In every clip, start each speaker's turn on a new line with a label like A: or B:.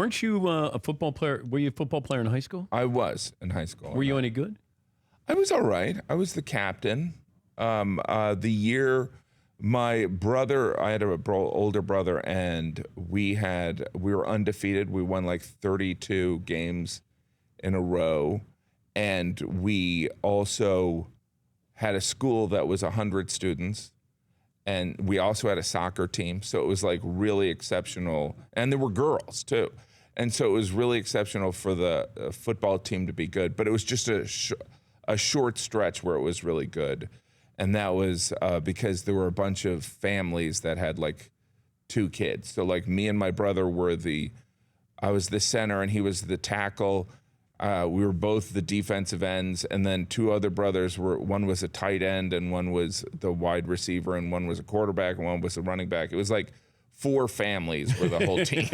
A: Weren't you a football player? Were you a football player in high school?
B: I was in high school.
A: Were you any good?
B: I was all right. I was the captain. The year my brother, I had an older brother, and we were undefeated. We won like 32 games in a row, and we also had a school that was 100 students, and we also had a soccer team. So it was like really exceptional, and there were girls too. And so it was really exceptional for the football team to be good, but it was just a short stretch where it was really good. And that was because there were a bunch of families that had like 2 kids. So like me and my brother I was the center and he was the tackle. We were both the defensive ends. And then 2 other brothers one was a tight end and one was the wide receiver and one was a quarterback and one was a running back. It was like 4 families for the whole team.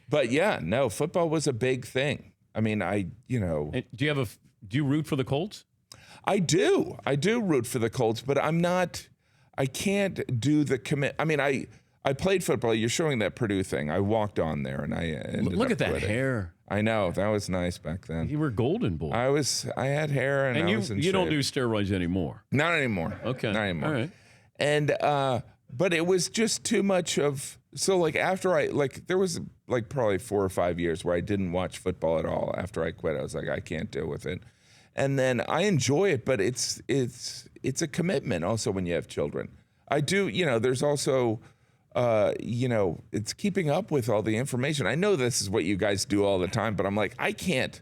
B: But yeah, no, football was a big thing. I mean, And do you root for the Colts? I do root for the Colts, but I can't do the commit. I mean, I played football. You're showing that Purdue thing. I walked on there and I ended
A: Look
B: up
A: at that
B: quitting.
A: hair.
B: I know, that was nice back then.
A: You were golden boy.
B: I had hair and I was in
A: you don't
B: shape.
A: do steroids anymore.
B: Not anymore.
A: Okay.
B: Not anymore.
A: All right.
B: And but it was just too much of. So like after there was like probably 4 or 5 years where I didn't watch football at all. After I quit, I was like, I can't deal with it. And then I enjoy it, but it's a commitment also when you have children. I do, there's also, it's keeping up with all the information. I know this is what you guys do all the time, but I'm like, I can't.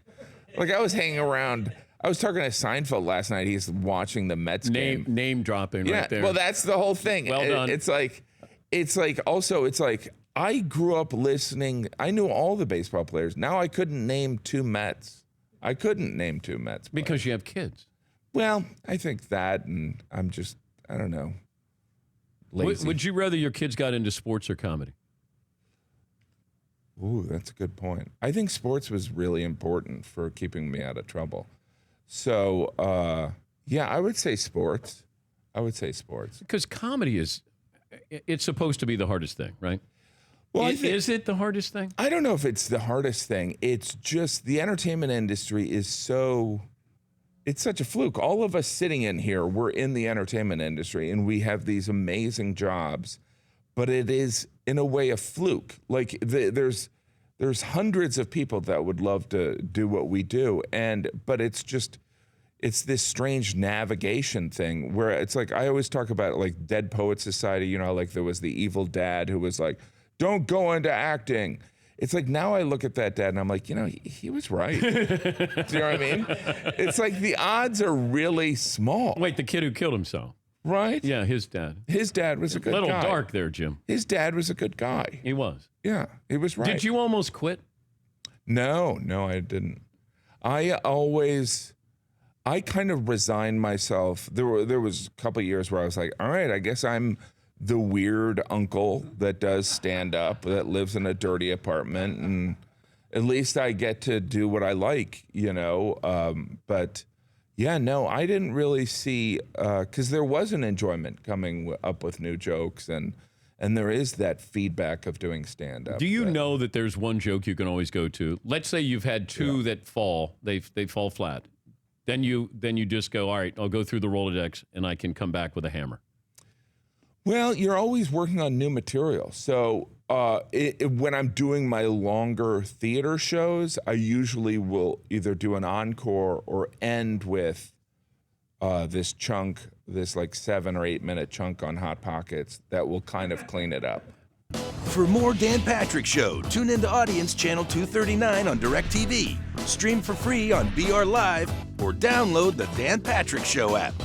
B: Like I was hanging around. I was talking to Seinfeld last night. He's watching the Mets game.
A: Name dropping right there.
B: Well, that's the whole thing.
A: Well done.
B: It's like I grew up listening. I knew all the baseball players. Now I couldn't name 2 Mets. I couldn't name 2 Mets.
A: Because you have kids.
B: Well, I think that, and I'm just, I don't know, lazy.
A: Would you rather your kids got into sports or comedy?
B: Ooh, that's a good point. I think sports was really important for keeping me out of trouble. So, yeah, I would say sports.
A: Because comedy it's supposed to be the hardest thing, right? Well, is it the hardest thing?
B: I don't know if it's the hardest thing. It's just the entertainment industry it's such a fluke. All of us sitting in here, we're in the entertainment industry and we have these amazing jobs, but it is in a way a fluke. Like there's hundreds of people that would love to do what we do. But it's this strange navigation thing where it's like, I always talk about like Dead Poets Society, like there was the evil dad who was like, don't go into acting. It's like now I look at that dad and I'm like, he was right. Do you know what I mean? It's like the odds are really small.
A: Wait, the kid who killed himself.
B: Right?
A: Yeah, his dad.
B: His dad was a good guy.
A: A little dark there, Jim.
B: His dad was a good guy.
A: He was.
B: Yeah, he was right.
A: Did you almost quit?
B: No, I didn't. I kind of resigned myself. There was a couple of years where I was like, all right, I guess I'm the weird uncle that does stand up, that lives in a dirty apartment, and at least I get to do what I like, but yeah, no, I didn't really see, because there was an enjoyment coming up with new jokes, and there is that feedback of doing stand-up.
A: Do you know that there's one joke you can always go to? Let's say you've had 2 that fall, they fall flat. Then you just go, all right, I'll go through the Rolodex and I can come back with a hammer.
B: Well, you're always working on new material. So when I'm doing my longer theater shows, I usually will either do an encore or end with this like 7 or 8 minute chunk on Hot Pockets that will kind of clean it up.
C: For more Dan Patrick Show, tune into Audience Channel 239 on DirecTV. Stream for free on BR Live or download the Dan Patrick Show app.